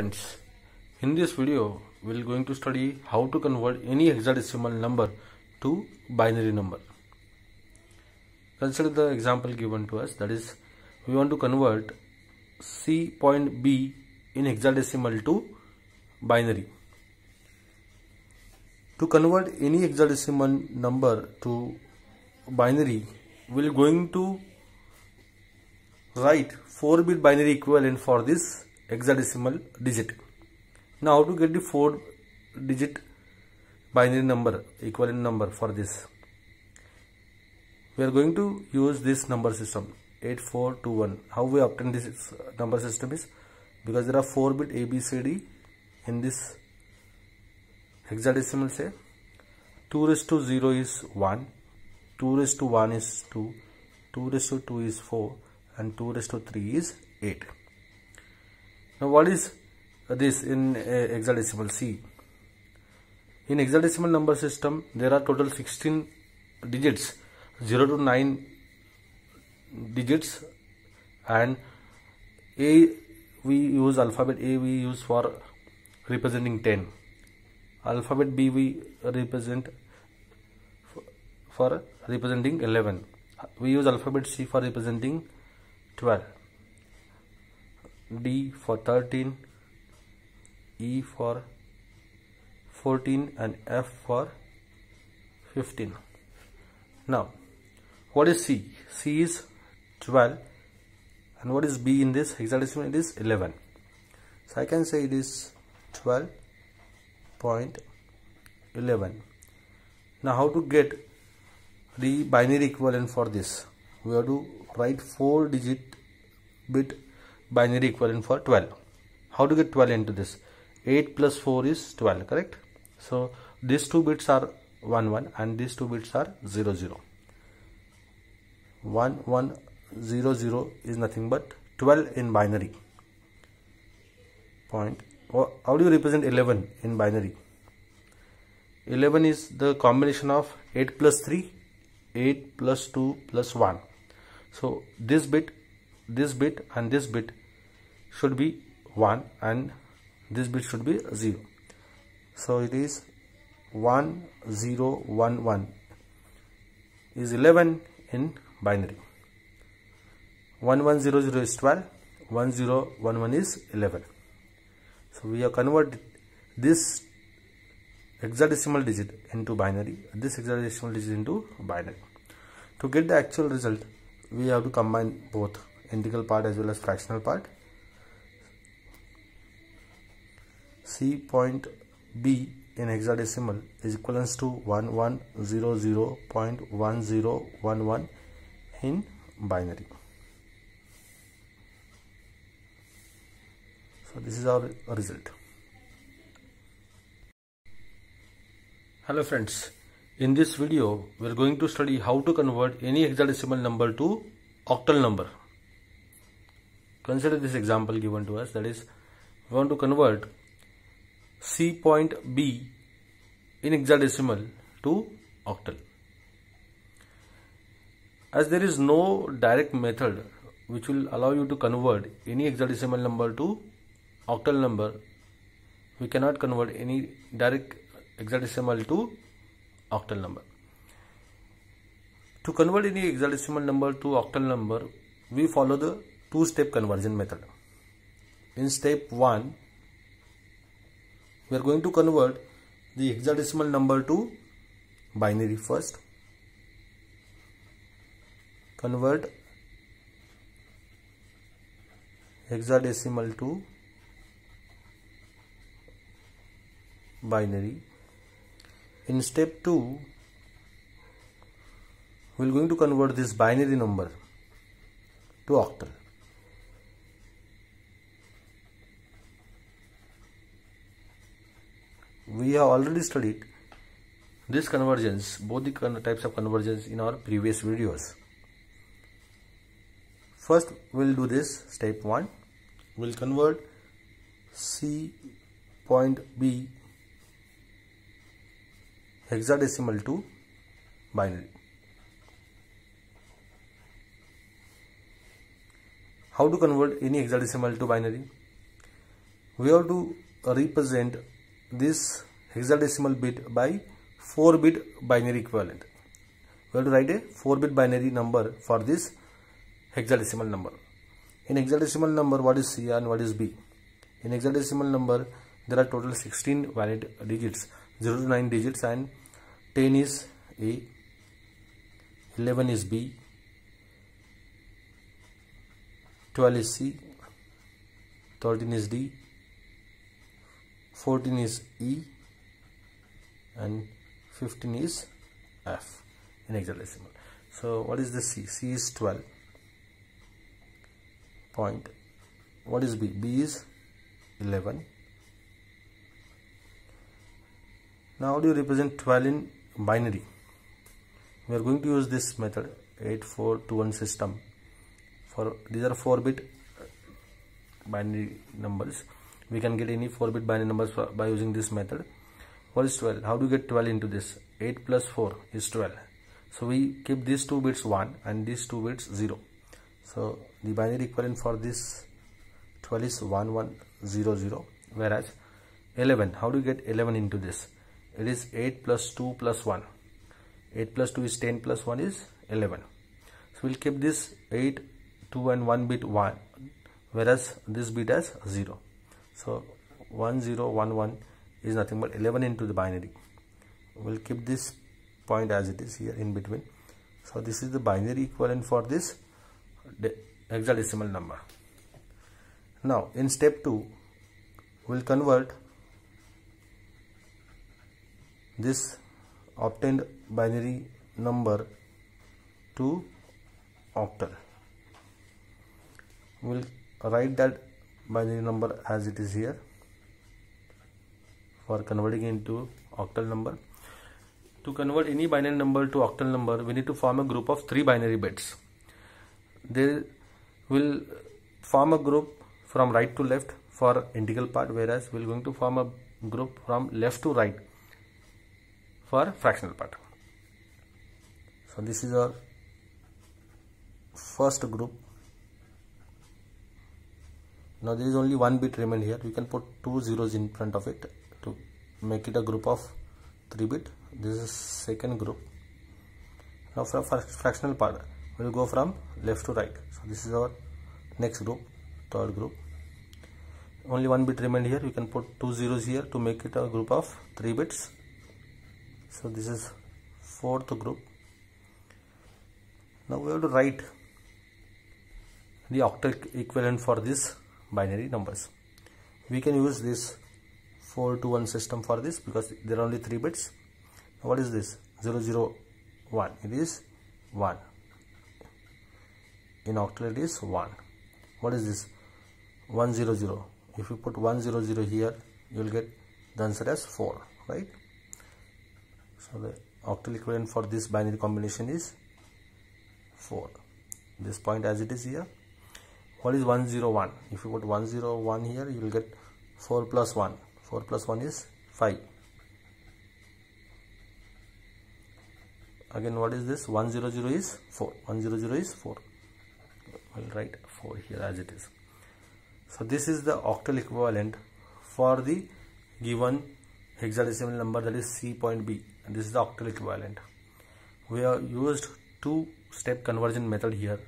Friends, in this video we are going to study how to convert any hexadecimal number to binary number. Consider the example given to us, that is, we want to convert C point B in hexadecimal to binary. To convert any hexadecimal number to binary, we are going to write 4-bit binary equivalent for this hexadecimal digit. Now how to get the 4-digit binary number, equivalent number for this? We are going to use this number system 8421. How we obtain this number system is because there are 4-bit ABCD in this hexadecimal. Say 2 raised to 0 is 1, 2 raised to 1 is 2, 2 raised to 2 is 4 and 2 raised to 3 is 8. Now what is this in hexadecimal? C. In hexadecimal number system there are total 16 digits, 0 to 9 digits, and A we use alphabet A we use for representing 10, alphabet B we represent for representing 11, we use alphabet C for representing 12, D for 13, E for 14 and F for 15. Now what is C? C is 12, and what is B in this hexadecimal? It is 11. So I can say it is 12.11. Now how to get the binary equivalent for this? We have to write 4-digit bit binary equivalent for 12. How to get 12 into this? 8 plus 4 is 12, correct? So these two bits are 1 1 and these two bits are 0 0. 1 1 0 0 is nothing but 12 in binary. Point. How do you represent 11 in binary? 11 is the combination of 8 plus 3, 8 plus 2 plus 1. So this bit and this bit should be 1 and this bit should be 0. So it is 1 0 1 1 is 11 in binary. 1 1 0 0 is 12, 1 0 1 1 is 11. So we have converted this hexadecimal digit into binary, this hexadecimal digit into binary. To get the actual result, we have to combine both integral part as well as fractional part. C point B in hexadecimal is equivalent to 1100.1011 in binary. So this is our result. Hello friends, in this video we are going to study how to convert any hexadecimal number to octal number. Consider this example given to us, that is, we want to convert C point B in hexadecimal to octal. As there is no direct method which will allow you to convert any hexadecimal number to octal number, we cannot convert any direct hexadecimal to octal number. To convert any hexadecimal number to octal number, we follow the two-step conversion method. In step 1, we are going to convert the hexadecimal number to binary first. Convert hexadecimal to binary. In step 2, we are going to convert this binary number to octal. We have already studied this convergence, both the types of convergence, in our previous videos. First we will do this step 1. We will convert C point B hexadecimal to binary. How to convert any hexadecimal to binary? we have to represent this hexadecimal bit by 4-bit binary equivalent. We have to write a 4-bit binary number for this hexadecimal number. In hexadecimal number, what is C and what is B? In hexadecimal number, there are total 16 valid digits, 0 to 9 digits, and 10 is A, 11 is B, 12 is C, 13 is D, 14 is E, and 15 is F in hexadecimal. So what is the C? C is 12 point. What is B? B is 11. Now how do you represent 12 in binary? We are going to use this method, 8421 system. For these are 4-bit binary numbers. We can get any 4-bit binary numbers by using this method. What is 12? How do you get 12 into this? 8 plus 4 is 12. So we keep these 2 bits 1 and these 2 bits 0. So the binary equivalent for this 12 is 1100. Whereas 11, how do you get 11 into this? It is 8 plus 2 plus 1. 8 plus 2 is 10 plus 1 is 11. So we'll keep this 8, 2 and 1 bit 1, whereas this bit as 0. So 1011 is nothing but 11 into the binary. We'll keep this point as it is here in between. So this is the binary equivalent for this hexadecimal number. Now in step 2, we'll convert this obtained binary number to octal. We'll write that binary number as it is here for converting into octal number. To convert any binary number to octal number, we need to form a group of 3 binary bits. They will form a group from right to left for integral part, whereas we are going to form a group from left to right for fractional part. So this is our first group. Now there is only 1 bit remain here. We can put 2 zeros in front of it to make it a group of 3 bit. This is second group. Now for fractional part, we will go from left to right. So this is our next group, third group. Only 1 bit remain here. We can put 2 zeros here to make it a group of 3 bits. So this is fourth group. Now we have to write the octal equivalent for this binary numbers. We can use this 4 to 1 system for this because there are only 3 bits. Now what is this? 001. It is 1. In octal it is 1. What is this? 100. If you put 100 here, you will get the answer as 4, right? So the octal equivalent for this binary combination is 4. This point as it is here. What is 101? If you put 101 here, you will get 4 plus 1. 4 plus 1 is 5. Again, what is this? 100 is 4. 100 is 4. We'll write 4 here as it is. So this is the octal equivalent for the given hexadecimal number, that is C point B, and this is the octal equivalent. We have used 2-step conversion method here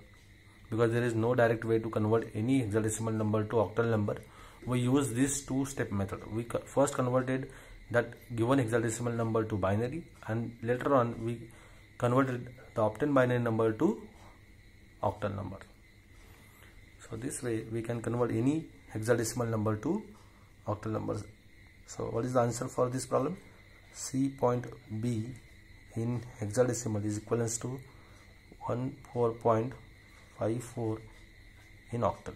because there is no direct way to convert any hexadecimal number to octal number. We use this 2-step method. We first converted that given hexadecimal number to binary, and later on we converted the obtained binary number to octal number. So this way we can convert any hexadecimal number to octal numbers. So what is the answer for this problem? C point B in hexadecimal is equivalent to 14.54 in octal.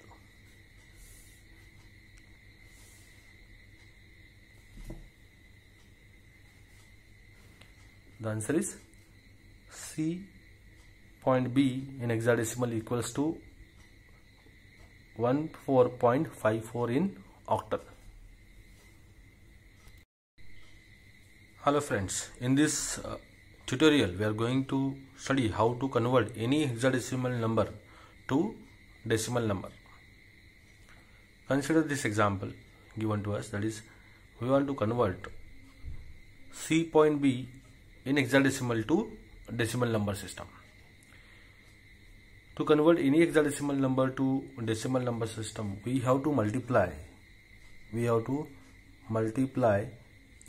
The answer is C point B in hexadecimal equals to 14.54 in octal. Hello friends, in this tutorial we are going to study how to convert any hexadecimal number to decimal number. Consider this example. given to us, that is we want to convert C point B in hexadecimal to decimal number system. To convert any hexadecimal number to decimal number system, we have to multiply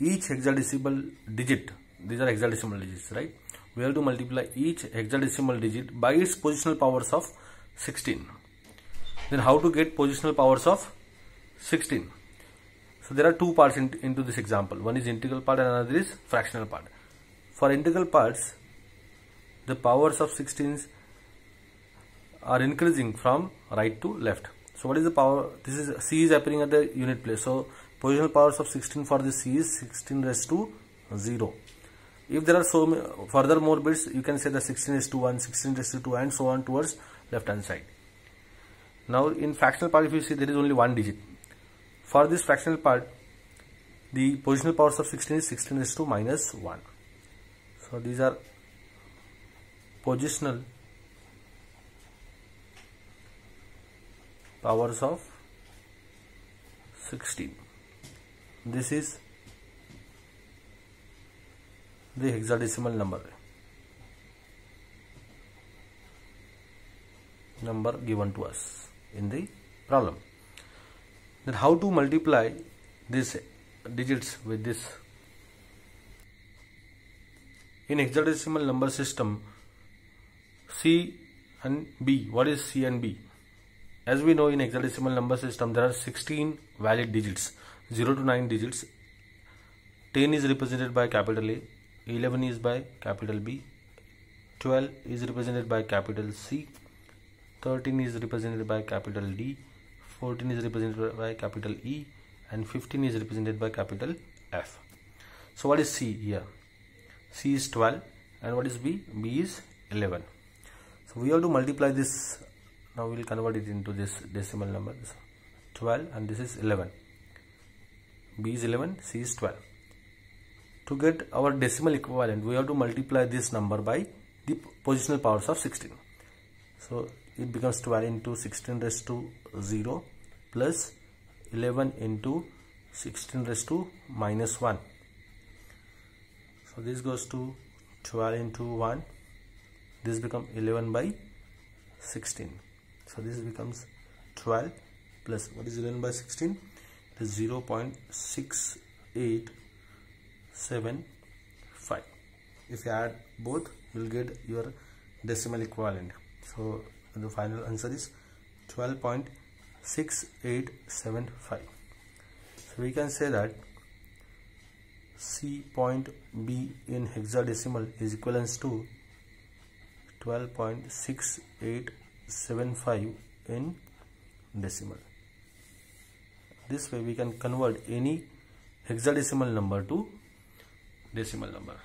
each hexadecimal digit. These are hexadecimal digits, right? We have to multiply each hexadecimal digit by its positional powers of 16. Then how to get positional powers of 16? So there are two parts into this example. One is integral part and another is fractional part. For integral parts, the powers of 16 are increasing from right to left. So what is the power? This is C is appearing at the unit place. So positional powers of 16 for this C is 16 raised to 0. If there are so many further more bits, you can say the 16 raised to 1, 16 raised to 2 and so on towards left hand side. Now in fractional part, if you see, there is only one digit. For this fractional part, the positional powers of 16 is 16 raised to minus 1. So these are positional powers of 16. This is the hexadecimal number given to us in the problem. Then how to multiply these digits with this? In hexadecimal number system, C and B. What is C and B? As we know, in hexadecimal number system there are 16 valid digits, 0 to 9 digits. 10 is represented by capital A, 11 is by capital B, 12 is represented by capital C, 13 is represented by capital D, 14 is represented by capital E, and 15 is represented by capital F. So what is C here? C is 12, and what is B? B is 11. So we have to multiply this. Now we will convert it into this decimal number. 12 and this is 11. B is 11, C is 12. To get our decimal equivalent, we have to multiply this number by the positional powers of 16. So it becomes 12 into 16 raised to 0 plus 11 into 16 raised to minus 1. So this goes to 12 into 1. This becomes 11 by 16. So this becomes 12 plus what is 11 by 16? It is 0.6875. If you add both, you will get your decimal equivalent. So the final answer is 12.6875. So we can say that C point B in hexadecimal is equivalent to 12.6875 in decimal. This way we can convert any hexadecimal number to decimal number.